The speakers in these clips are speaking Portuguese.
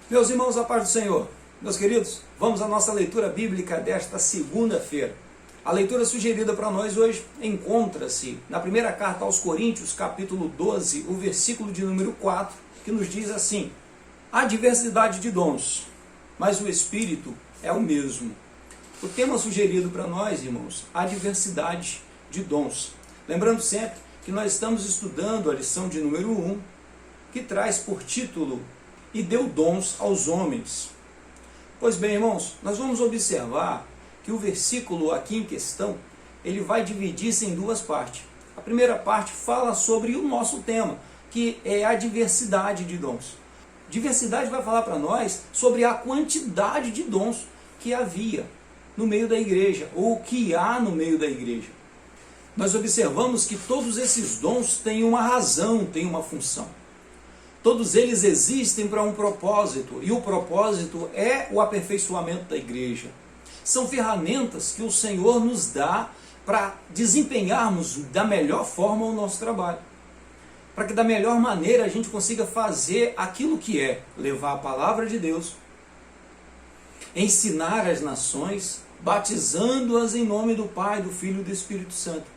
Meus irmãos, a paz do Senhor. Meus queridos, vamos à nossa leitura bíblica desta segunda-feira. A leitura sugerida para nós hoje encontra-se na primeira carta aos Coríntios, capítulo 12, o versículo de número 4, que nos diz assim: há diversidade de dons, mas o Espírito é o mesmo. O tema sugerido para nós, irmãos, a diversidade de dons. Lembrando sempre que nós estamos estudando a lição de número 1, que traz por título "E deu dons aos homens". Pois bem, irmãos, nós vamos observar que o versículo aqui em questão, ele vai dividir-se em duas partes. A primeira parte fala sobre o nosso tema, que é a diversidade de dons. Diversidade vai falar para nós sobre a quantidade de dons que havia no meio da igreja, ou que há no meio da igreja. Nós observamos que todos esses dons têm uma razão, têm uma função. Todos eles existem para um propósito, e o propósito é o aperfeiçoamento da igreja. São ferramentas que o Senhor nos dá para desempenharmos da melhor forma o nosso trabalho. Para que da melhor maneira a gente consiga fazer aquilo que é levar a palavra de Deus, ensinar as nações, batizando-as em nome do Pai, do Filho e do Espírito Santo.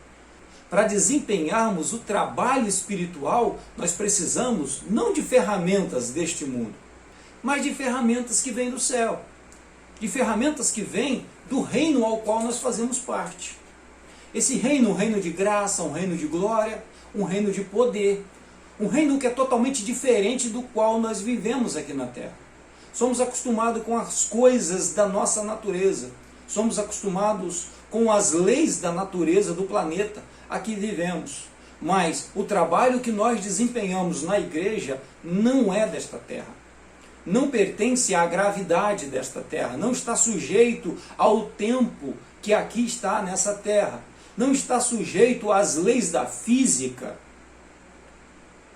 Para desempenharmos o trabalho espiritual, nós precisamos não de ferramentas deste mundo, mas de ferramentas que vêm do céu, de ferramentas que vêm do reino ao qual nós fazemos parte. Esse reino, um reino de graça, um reino de glória, um reino de poder, um reino que é totalmente diferente do qual nós vivemos aqui na terra. Somos acostumados com as coisas da nossa natureza, somos acostumados com as leis da natureza do planeta a que vivemos. Mas o trabalho que nós desempenhamos na igreja não é desta terra. Não pertence à gravidade desta terra. Não está sujeito ao tempo que aqui está nessa terra. Não está sujeito às leis da física.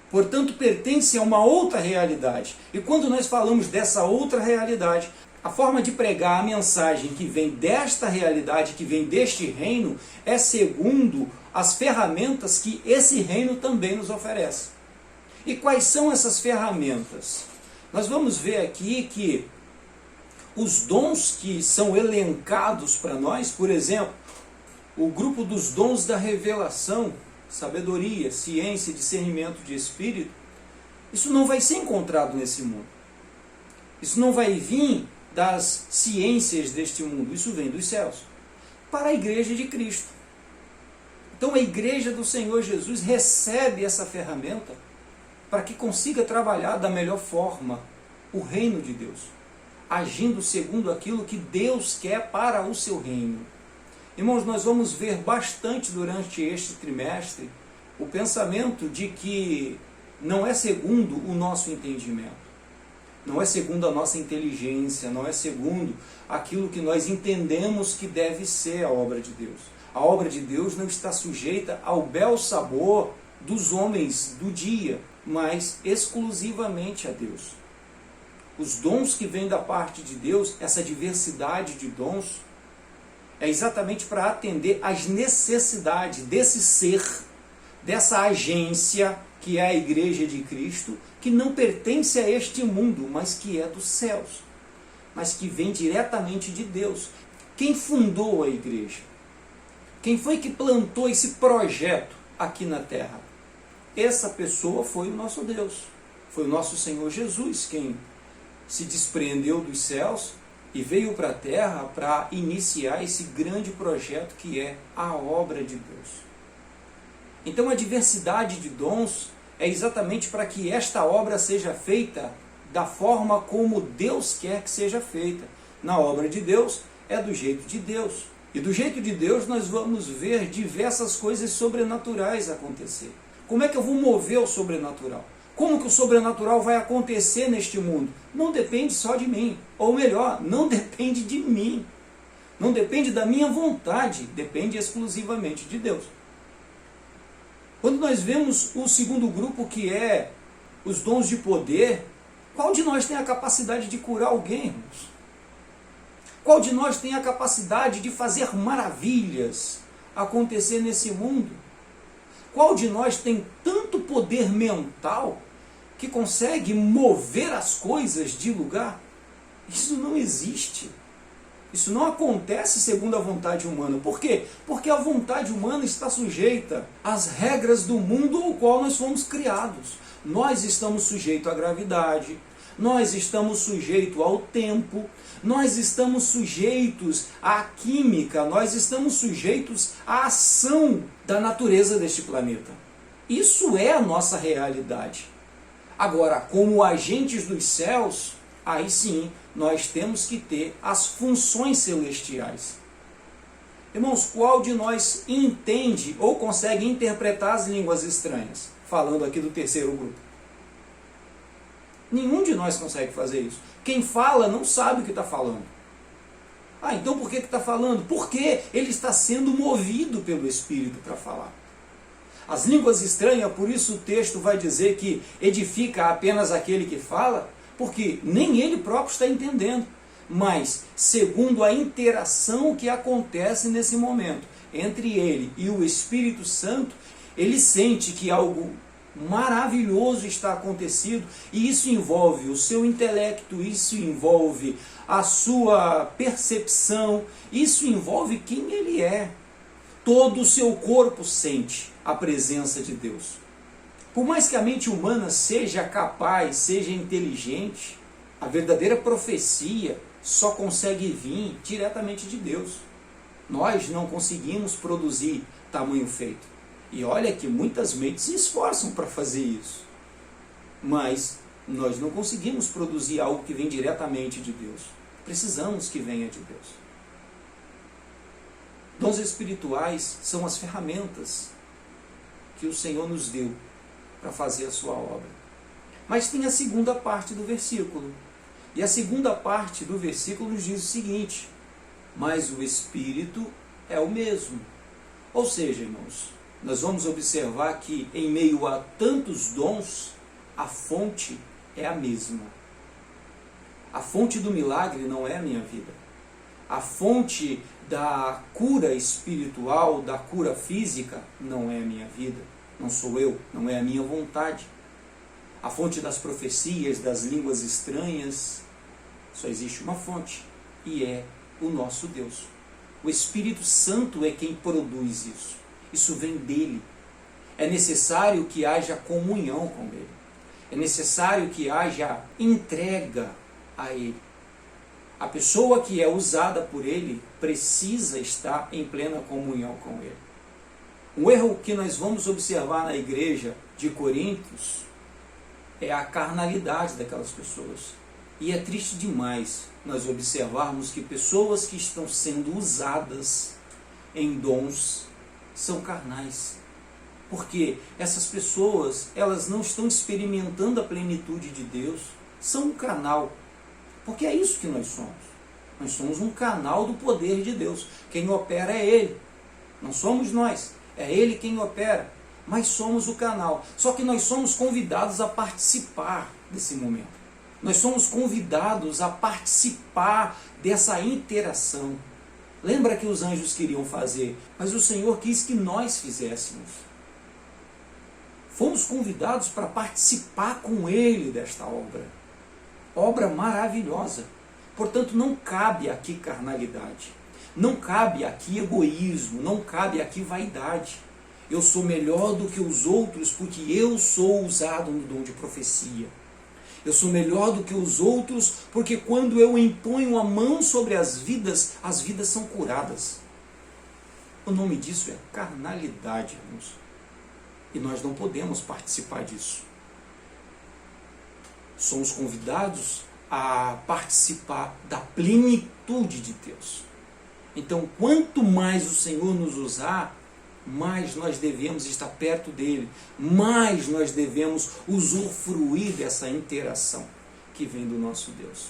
Portanto, pertence a uma outra realidade. E quando nós falamos dessa outra realidade, a forma de pregar a mensagem que vem desta realidade, que vem deste reino, é segundo as ferramentas que esse reino também nos oferece. E quais são essas ferramentas? Nós vamos ver aqui que os dons que são elencados para nós, por exemplo, o grupo dos dons da revelação, sabedoria, ciência, discernimento de espírito, isso não vai ser encontrado nesse mundo. Isso não vai vir das ciências deste mundo, isso vem dos céus, para a igreja de Cristo. Então a igreja do Senhor Jesus recebe essa ferramenta para que consiga trabalhar da melhor forma o reino de Deus, agindo segundo aquilo que Deus quer para o seu reino. Irmãos, nós vamos ver bastante durante este trimestre o pensamento de que não é segundo o nosso entendimento, não é segundo a nossa inteligência, não é segundo aquilo que nós entendemos que deve ser a obra de Deus. A obra de Deus não está sujeita ao bel sabor dos homens do dia, mas exclusivamente a Deus. Os dons que vêm da parte de Deus, essa diversidade de dons, é exatamente para atender às necessidades desse ser, dessa agência que é a igreja de Cristo, que não pertence a este mundo, mas que é dos céus, mas que vem diretamente de Deus. Quem fundou a igreja? Quem foi que plantou esse projeto aqui na terra? Essa pessoa foi o nosso Deus, foi o nosso Senhor Jesus, quem se despreendeu dos céus e veio para a terra para iniciar esse grande projeto que é a obra de Deus. Então a diversidade de dons é exatamente para que esta obra seja feita da forma como Deus quer que seja feita. Na obra de Deus é do jeito de Deus. E do jeito de Deus nós vamos ver diversas coisas sobrenaturais acontecer. Como é que eu vou mover o sobrenatural? Como que o sobrenatural vai acontecer neste mundo? Não depende só de mim. Ou melhor, não depende de mim. Não depende da minha vontade. Depende exclusivamente de Deus. Quando nós vemos o segundo grupo, que é os dons de poder, qual de nós tem a capacidade de curar alguém, irmãos? Qual de nós tem a capacidade de fazer maravilhas acontecer nesse mundo? Qual de nós tem tanto poder mental que consegue mover as coisas de lugar? Isso não existe. Isso não acontece segundo a vontade humana. Por quê? Porque a vontade humana está sujeita às regras do mundo ao qual nós fomos criados. Nós estamos sujeitos à gravidade, nós estamos sujeitos ao tempo, nós estamos sujeitos à química, nós estamos sujeitos à ação da natureza deste planeta. Isso é a nossa realidade. Agora, como agentes dos céus, aí sim nós temos que ter as funções celestiais. Irmãos, qual de nós entende ou consegue interpretar as línguas estranhas? Falando aqui do terceiro grupo. Nenhum de nós consegue fazer isso. Quem fala não sabe o que está falando. Ah, então por que está falando? Porque ele está sendo movido pelo Espírito para falar. As línguas estranhas, por isso o texto vai dizer que edifica apenas aquele que fala, porque nem ele próprio está entendendo. Mas, segundo a interação que acontece nesse momento entre ele e o Espírito Santo, ele sente que algo maravilhoso está acontecendo, e isso envolve o seu intelecto, isso envolve a sua percepção, isso envolve quem ele é. Todo o seu corpo sente a presença de Deus. Por mais que a mente humana seja capaz, seja inteligente, a verdadeira profecia só consegue vir diretamente de Deus. Nós não conseguimos produzir tamanho feito. E olha que muitas mentes se esforçam para fazer isso. Mas nós não conseguimos produzir algo que vem diretamente de Deus. Precisamos que venha de Deus. Dons espirituais são as ferramentas que o Senhor nos deu para fazer a sua obra. Mas tem a segunda parte do versículo. E a segunda parte do versículo nos diz o seguinte: mas o Espírito é o mesmo. Ou seja, irmãos, nós vamos observar que em meio a tantos dons, a fonte é a mesma. A fonte do milagre não é a minha vida. A fonte da cura espiritual, da cura física, não é a minha vida. Não sou eu, não é a minha vontade. A fonte das profecias, das línguas estranhas, só existe uma fonte, e é o nosso Deus. O Espírito Santo é quem produz isso. Isso vem dele. É necessário que haja comunhão com ele. É necessário que haja entrega a ele. A pessoa que é usada por ele precisa estar em plena comunhão com ele. Um erro que nós vamos observar na igreja de Coríntios é a carnalidade daquelas pessoas. E é triste demais nós observarmos que pessoas que estão sendo usadas em dons são carnais. Porque essas pessoas, elas não estão experimentando a plenitude de Deus, são um canal. Porque é isso que nós somos. Nós somos um canal do poder de Deus. Quem opera é Ele. Não somos nós. É Ele quem opera. Mas somos o canal. Só que nós somos convidados a participar desse momento. Nós somos convidados a participar dessa interação. Lembra que os anjos queriam fazer, mas o Senhor quis que nós fizéssemos. Fomos convidados para participar com Ele desta obra. Obra maravilhosa. Portanto, não cabe aqui carnalidade. Não cabe aqui egoísmo. Não cabe aqui vaidade. Eu sou melhor do que os outros porque eu sou usado no dom de profecia. Eu sou melhor do que os outros porque quando eu imponho a mão sobre as vidas são curadas. O nome disso é carnalidade, irmãos. E nós não podemos participar disso. Somos convidados a participar da plenitude de Deus. Então, quanto mais o Senhor nos usar, mais nós devemos estar perto dele, mais nós devemos usufruir dessa interação que vem do nosso Deus.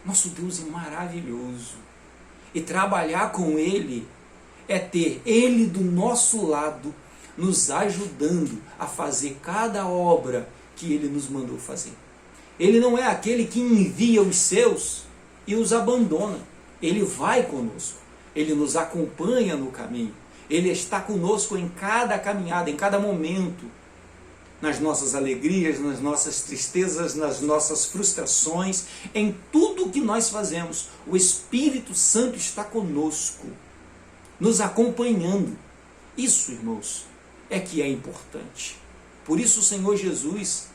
Nosso Deus é maravilhoso. E trabalhar com ele é ter ele do nosso lado, nos ajudando a fazer cada obra que ele nos mandou fazer. Ele não é aquele que envia os seus e os abandona. Ele vai conosco. Ele nos acompanha no caminho. Ele está conosco em cada caminhada, em cada momento. nas nossas alegrias, nas nossas tristezas, nas nossas frustrações, em tudo que nós fazemos. O Espírito Santo está conosco, nos acompanhando. Isso, irmãos, é que é importante. Por isso o Senhor Jesus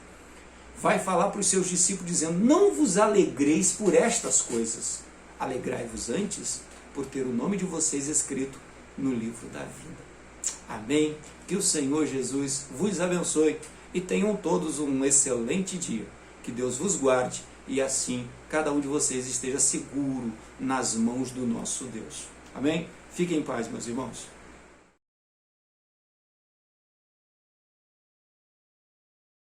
vai falar para os seus discípulos dizendo: não vos alegreis por estas coisas, alegrai-vos antes por ter o nome de vocês escrito no livro da vida. Amém? Que o Senhor Jesus vos abençoe e tenham todos um excelente dia. Que Deus vos guarde e assim cada um de vocês esteja seguro nas mãos do nosso Deus. Amém? Fiquem em paz, meus irmãos.